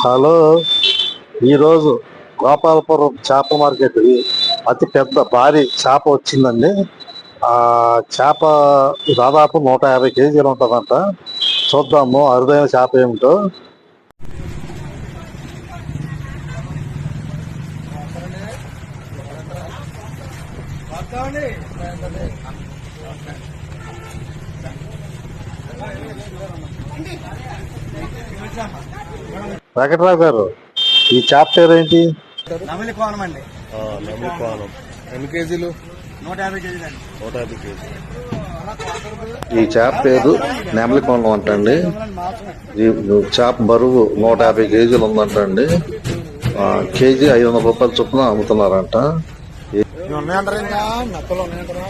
Hello, ఈరోజు గోపాలపురం చేప market అతి పెద్ద భారీ చేప వచ్చిందండి. ఆ చేప దాదాపు 150 కేజీలు ఉంటుందంట. చూద్దాము అరుదైన చేప ఏమిటో. వెంకటరావు గారు, ఈ చేప పేరు ఏంటి? నమిలి కోణం అండి. ఎన్ని కేజీలు? 150 కేజీలు అండి. 150 కేజీలు. ఈ చేప పేరు నెమలి కోణం అంటండి. ఈ చేప బరువు 150 కేజీలు ఉందంటండి. కేజీ 500 రూపాయల చొప్పున అమ్ముతున్నారంట. ఉన్నాయంటారా? ఇంకా నక్కలు ఉన్నాయంటారా?